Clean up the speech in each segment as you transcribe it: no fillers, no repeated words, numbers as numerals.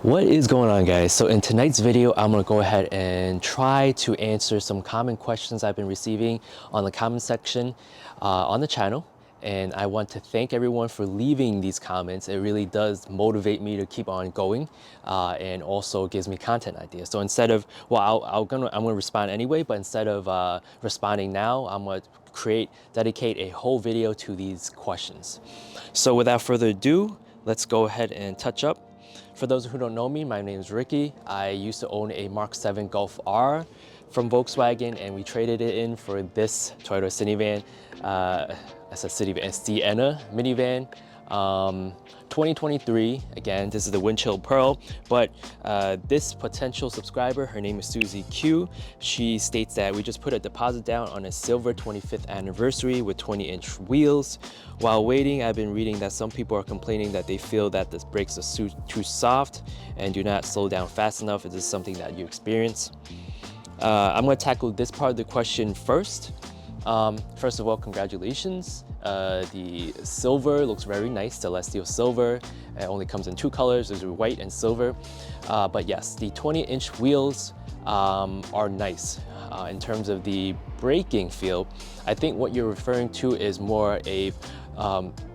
What is going on, guys? So in tonight's video, I'm gonna go ahead and try to answer some common questions I've been receiving on the comment section on the channel. And I want to thank everyone for leaving these comments. It really does motivate me to keep on going and also gives me content ideas. So instead of, well, I'm gonna respond anyway, but instead of responding now, I'm gonna dedicate a whole video to these questions. So without further ado, let's go ahead and touch up. For those who don't know me, my name is Ricky. I used to own a Mark 7 Golf R from Volkswagen, and we traded it in for this Toyota Citivan. That's a Sienna minivan. 2023, again, this is the Windshield Pearl, but this potential subscriber, her name is Susie Q. She states that we just put a deposit down on a silver 25th anniversary with 20-inch wheels. While waiting, I've been reading that some people are complaining that they feel that the brakes are too soft and do not slow down fast enough. Is this something that you experience? I'm going to tackle this part of the question first. First of all, congratulations. The silver looks very nice, Celestial silver. It only comes in two colors, there's white and silver. But yes, the 20-inch wheels are nice. In terms of the braking feel, I think what you're referring to is more the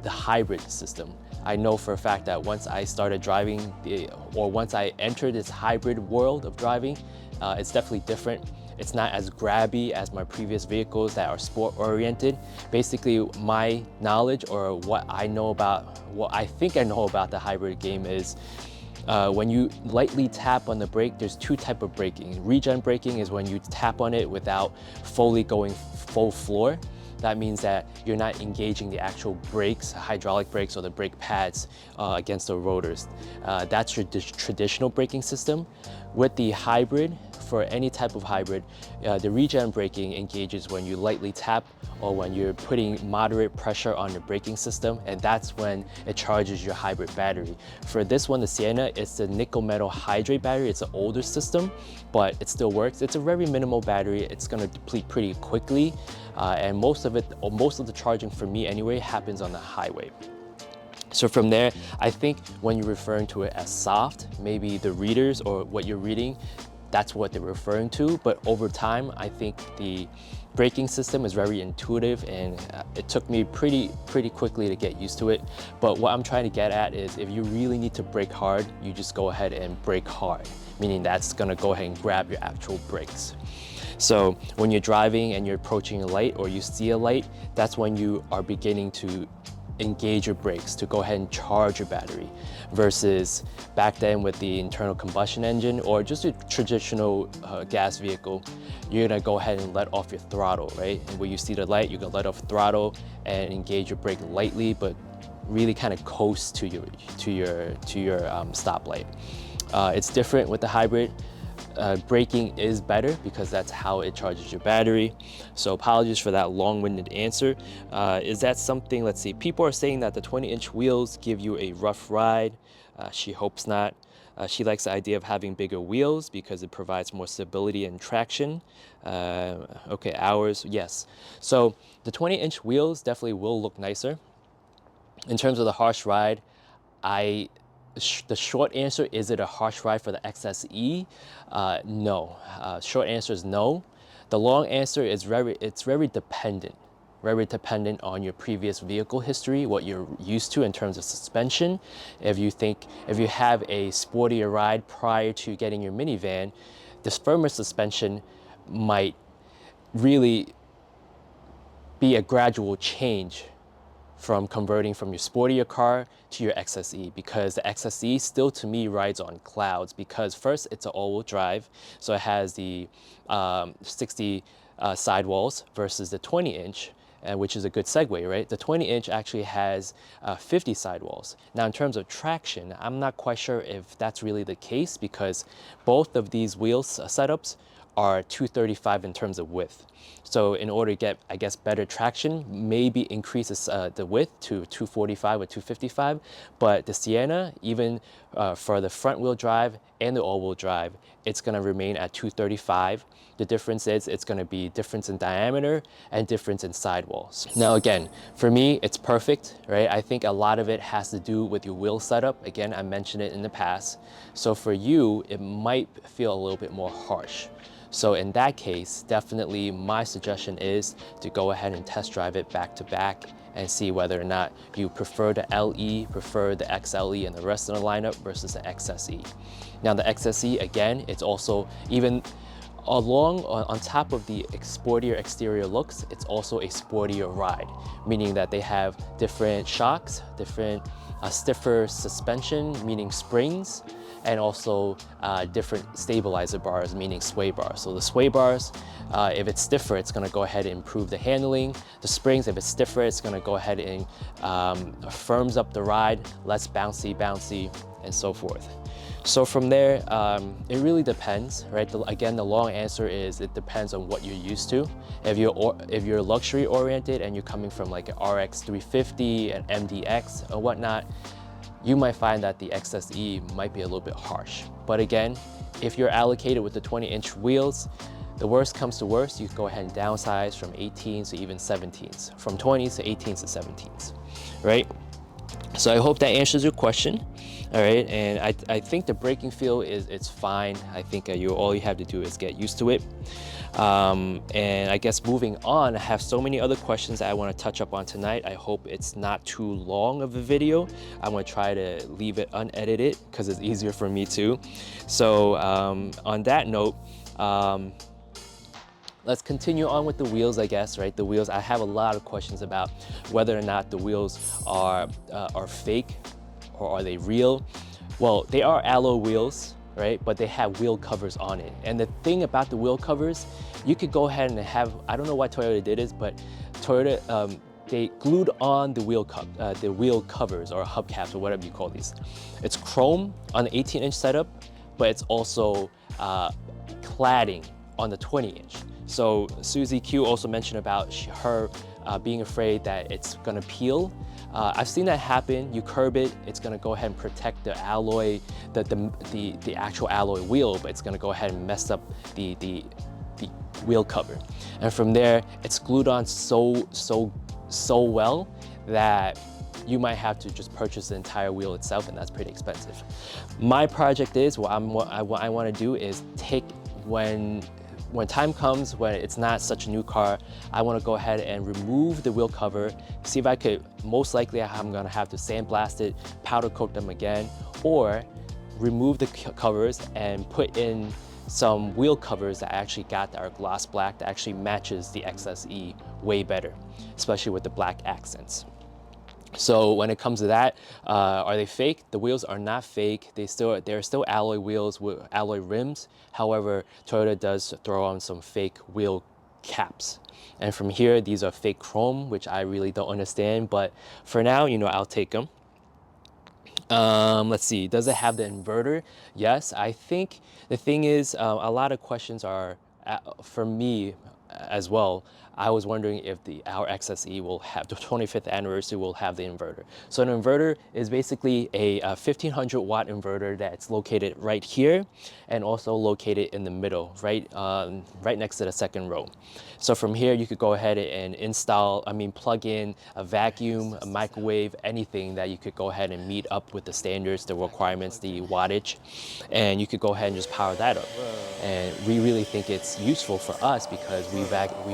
hybrid system. I know for a fact that once I started driving, once I entered this hybrid world of driving, it's definitely different. It's not as grabby as my previous vehicles that are sport oriented. Basically, my knowledge or what I think I know about the hybrid game is when you lightly tap on the brake, there's two types of braking. Regen braking is when you tap on it without fully going full floor. That means that you're not engaging the actual brakes, hydraulic brakes or the brake pads against the rotors. That's your traditional braking system. With the hybrid, for any type of hybrid, the regen braking engages when you lightly tap or when you're putting moderate pressure on the braking system, and that's when it charges your hybrid battery. For this one, the Sienna, it's the nickel metal hydrate battery. It's an older system, but it still works. It's a very minimal battery. It's gonna deplete pretty quickly, and most of the charging for me anyway happens on the highway. So from there, I think when you're referring to it as soft, maybe the readers or what you're reading, that's what they're referring to. But over time, I think the braking system is very intuitive, and it took me pretty quickly to get used to it. But what I'm trying to get at is if you really need to brake hard, you just go ahead and brake hard, meaning that's gonna go ahead and grab your actual brakes. So when you're driving and you're approaching a light or you see a light, that's when you are beginning to engage your brakes to go ahead and charge your battery, versus back then with the internal combustion engine or just a traditional gas vehicle, you're gonna go ahead and let off your throttle, right? And when you see the light, you can let off throttle and engage your brake lightly, but really kind of coast to your stoplight. It's different with the hybrid. Braking is better because that's how it charges your battery. So apologies for that long-winded answer. Is that something, let's see, people are saying that the 20-inch wheels give you a rough ride. She hopes not. She likes the idea of having bigger wheels because it provides more stability and traction. Okay, hours, yes. So the 20-inch wheels definitely will look nicer. In terms of the harsh ride, the short answer, is it a harsh ride for the XSE? No. Short answer is no. The long answer is it's very dependent on your previous vehicle history, what you're used to in terms of suspension. If you have a sportier ride prior to getting your minivan, this firmer suspension might really be a gradual change from converting from your sportier car to your XSE, because the XSE still to me rides on clouds, because first it's an all-wheel drive, so it has the 60 sidewalls versus the 20-inch, which is a good segue, right? The 20-inch actually has 50 sidewalls. Now in terms of traction, I'm not quite sure if that's really the case, because both of these wheel setups are 235 in terms of width. So in order to get, I guess, better traction, maybe increase the width to 245 or 255. But the Sienna, even for the front wheel drive and the all wheel drive, it's gonna remain at 235. The difference is it's gonna be difference in diameter and difference in sidewalls. Now again, for me, it's perfect, right? I think a lot of it has to do with your wheel setup. Again, I mentioned it in the past. So for you, it might feel a little bit more harsh. So in that case, definitely my suggestion is to go ahead and test drive it back to back and see whether or not you prefer the LE, prefer the XLE and the rest of the lineup versus the XSE. Now the XSE, again, it's also even along on top of the sportier exterior looks, it's also a sportier ride, meaning that they have different shocks, different stiffer suspension, meaning springs, and also different stabilizer bars, meaning sway bars. So the sway bars, if it's stiffer, it's gonna go ahead and improve the handling. The springs, if it's stiffer, it's gonna go ahead and firms up the ride, less bouncy, and so forth. So from there, it really depends, right? Again, the long answer is it depends on what you're used to. If you're luxury oriented and you're coming from like an RX 350, an MDX or whatnot, you might find that the XSE might be a little bit harsh. But again, if you're allocated with the 20-inch wheels, the worst comes to worst, you can go ahead and downsize from 18s to even 17s, from 20s to 18s to 17s, right? So I hope that answers your question. All right, and I think the braking feel it's fine. I think all you have to do is get used to it. And I guess moving on, I have so many other questions that I want to touch up on tonight. I hope it's not too long of a video. I'm going to try to leave it unedited because it's easier for me too. So on that note, let's continue on with the wheels, I guess, right? The wheels, I have a lot of questions about whether or not the wheels are fake or are they real? Well, they are alloy wheels, right? But they have wheel covers on it. And the thing about the wheel covers, you could go ahead and have, I don't know why Toyota did this, but Toyota, they glued on the wheel covers or hubcaps or whatever you call these. It's chrome on the 18-inch setup, but it's also cladding on the 20-inch. So Susie Q also mentioned about her being afraid that it's gonna peel. I've seen that happen. You curb it, it's gonna go ahead and protect the alloy, the actual alloy wheel, but it's gonna go ahead and mess up the wheel cover. And from there, it's glued on so well that you might have to just purchase the entire wheel itself, and that's pretty expensive. My project is, what I wanna do is take, when time comes, when it's not such a new car, I want to go ahead and remove the wheel cover, see if I could, most likely I'm going to have to sandblast it, powder coat them again, or remove the covers and put in some wheel covers that I actually got that are gloss black that actually matches the XSE way better, especially with the black accents. So when it comes to that, are they fake? The wheels are not fake. They're still alloy wheels with alloy rims. However, Toyota does throw on some fake wheel caps. And from here, these are fake chrome, which I really don't understand. But for now, I'll take them. Let's see, does it have the inverter? Yes, I think the thing is, a lot of questions are, for me as well, I was wondering if our XSE will have, the 25th anniversary will have the inverter. So an inverter is basically a 1500 watt inverter that's located right here and also located in the middle, right next to the second row. So from here, you could go ahead and plug in a vacuum, a microwave, anything that you could go ahead and meet up with the standards, the requirements, the wattage, and you could go ahead and just power that up. And we really think it's useful for us because we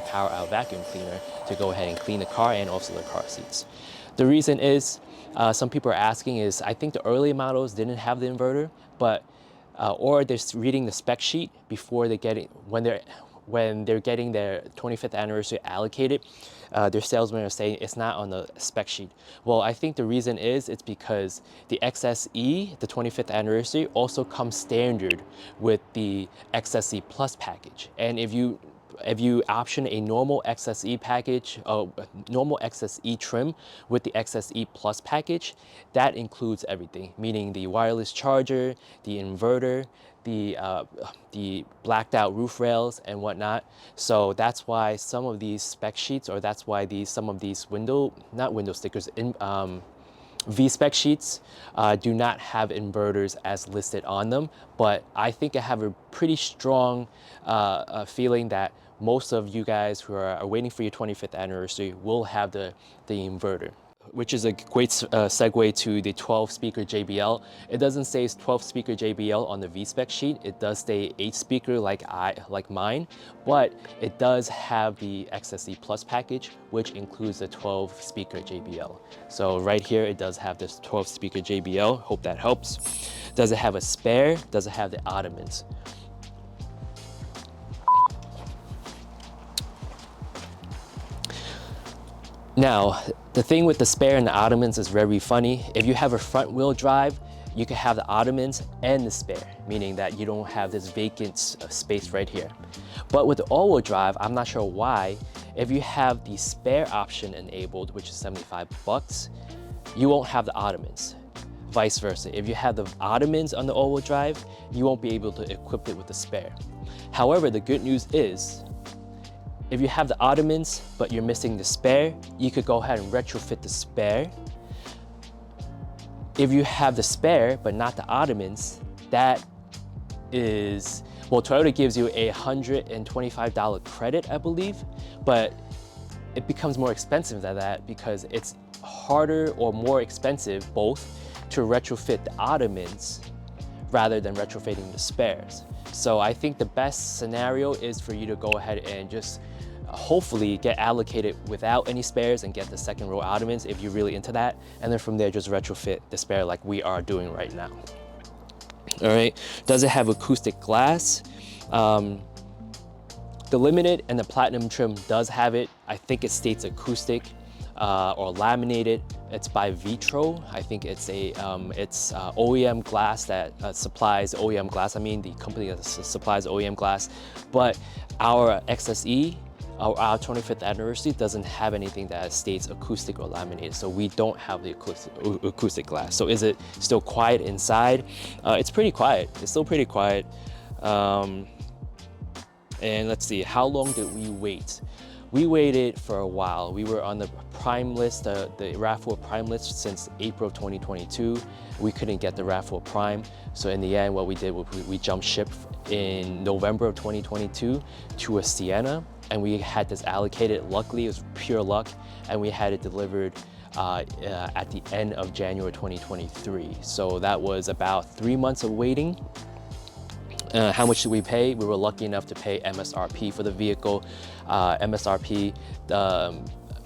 power our vacuum cleaner to go ahead and clean the car and also the car seats. The reason is, some people are asking is, I think the early models didn't have the inverter, but or they're reading the spec sheet before they get it, when they're getting their 25th anniversary allocated, their salesmen are saying it's not on the spec sheet. Well, I think the reason is it's because the XSE, the 25th anniversary, also comes standard with the XSE Plus package. And if you if you option a normal XSE package, normal XSE trim with the XSE Plus package, that includes everything, meaning the wireless charger, the inverter, the blacked out roof rails and whatnot. So that's why some of these spec sheets, or that's why some of these not window stickers, V-spec sheets do not have inverters as listed on them, but I think I have a pretty strong feeling that most of you guys who are waiting for your 25th anniversary will have the inverter, which is a great segue to the 12 speaker JBL. It doesn't say 12 speaker JBL on the V-spec sheet. It does say 8 speaker like mine, but it does have the XSE Plus package, which includes the 12 speaker JBL. So right here, it does have this 12 speaker JBL. Hope that helps. Does it have a spare? Does it have the Ottomans? Now, the thing with the spare and the Ottomans is very funny. If you have a front wheel drive, you can have the Ottomans and the spare, meaning that you don't have this vacant space right here. But with the all-wheel drive, I'm not sure why, if you have the spare option enabled, which is 75 bucks, you won't have the Ottomans. Vice versa. If you have the Ottomans on the all-wheel drive, you won't be able to equip it with the spare. However, the good news is, if you have the Ottomans, but you're missing the spare, you could go ahead and retrofit the spare. If you have the spare, but not the Ottomans, that is, well, Toyota gives you a $125 credit, I believe, but it becomes more expensive than that because it's harder or more expensive, both, to retrofit the Ottomans rather than retrofitting the spares. So I think the best scenario is for you to go ahead and just hopefully get allocated without any spares and get the second row Ottomans if you're really into that. And then from there, just retrofit the spare like we are doing right now. All right, does it have acoustic glass? The limited and the platinum trim does have it. I think it states acoustic or laminated. It's by Vitro. I think it's OEM glass that supplies OEM glass. I mean, the company that supplies OEM glass. But our XSE, our 25th anniversary, doesn't have anything that states acoustic or laminated, so we don't have the acoustic glass. So is it still quiet inside? It's pretty quiet. It's still pretty quiet. And let's see, how long did we wait? We waited for a while. We were on the Prime list, the RAV4 Prime list since April of 2022. We couldn't get the RAV4 Prime. So in the end, what we did was we jumped ship in November of 2022 to a Sienna, and we had this allocated. Luckily, it was pure luck, and we had it delivered at the end of January 2023. So that was about 3 months of waiting. How much did we pay? We were lucky enough to pay MSRP for the vehicle. MSRP,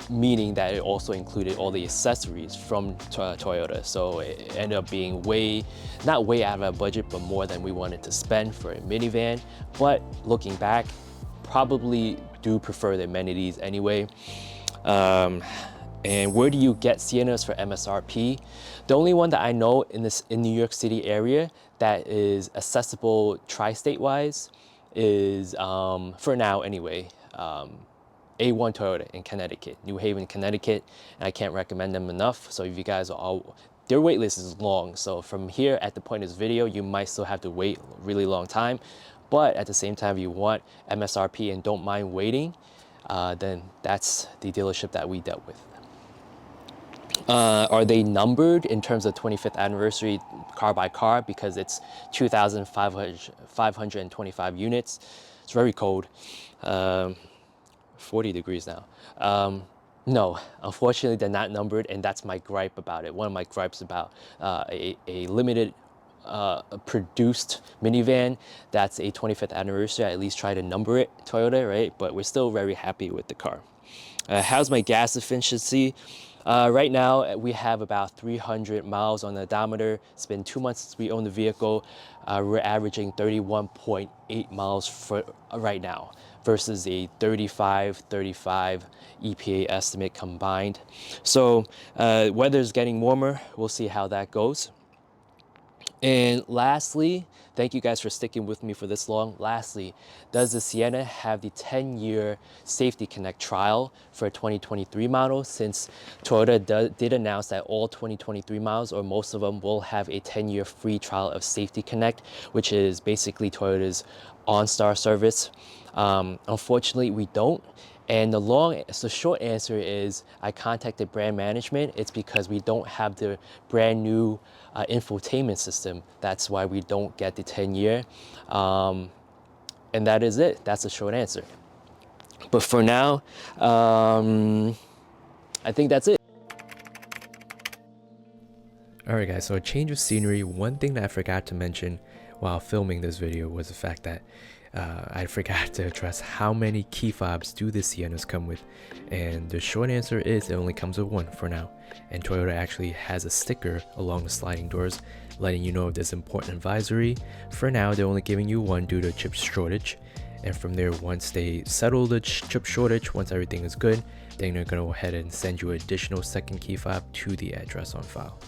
meaning that it also included all the accessories from Toyota. So it ended up being not way out of our budget, but more than we wanted to spend for a minivan. But looking back, probably do prefer the amenities anyway. And where do you get Siennas for MSRP? The only one that I know in New York City area that is accessible tri-state wise is, for now anyway, A1 Toyota in Connecticut, New Haven, Connecticut, and I can't recommend them enough. So if you guys are all, their wait list is long. So from here at the point of this video, you might still have to wait a really long time. But at the same time, if you want MSRP and don't mind waiting, then that's the dealership that we dealt with. Are they numbered in terms of 25th anniversary car by car? Because it's 2,525 units. It's very cold. 40 degrees now. No, unfortunately, they're not numbered, and that's my gripe about it. One of my gripes about a limited produced minivan that's a 25th anniversary. I at least try to number it, Toyota, right? But we're still very happy with the car. How's my gas efficiency? Right now, we have about 300 miles on the odometer. It's been 2 months since we own the vehicle. We're averaging 31.8 miles for right now versus a 35 EPA estimate combined. So weather's getting warmer. We'll see how that goes. And lastly, thank you guys for sticking with me for this long. Lastly, does the Sienna have the 10-year Safety Connect trial for a 2023 model? Since Toyota did announce that all 2023 models, or most of them, will have a 10-year free trial of Safety Connect, which is basically Toyota's OnStar service. Unfortunately, we don't. And the short answer is I contacted brand management. It's because we don't have the brand new infotainment system. That's why we don't get the 10-year. And that is it. That's the short answer. But for now, I think that's it. Alright guys, so a change of scenery. One thing that I forgot to mention while filming this video was the fact that I forgot to address how many key fobs do the Siennas come with, and the short answer is it only comes with one for now. And Toyota actually has a sticker along the sliding doors letting you know of this important advisory. For now, they're only giving you one due to chip shortage, and from there, once they settle the chip shortage, once everything is good, then they're going to go ahead and send you an additional second key fob to the address on file.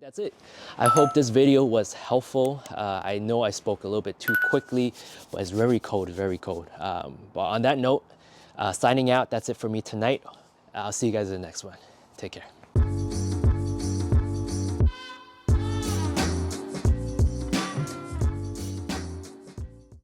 That's it. I hope this video was helpful. I know I spoke a little bit too quickly, but it's very cold, very cold. But on that note, signing out, that's it for me tonight. I'll see you guys in the next one. Take care.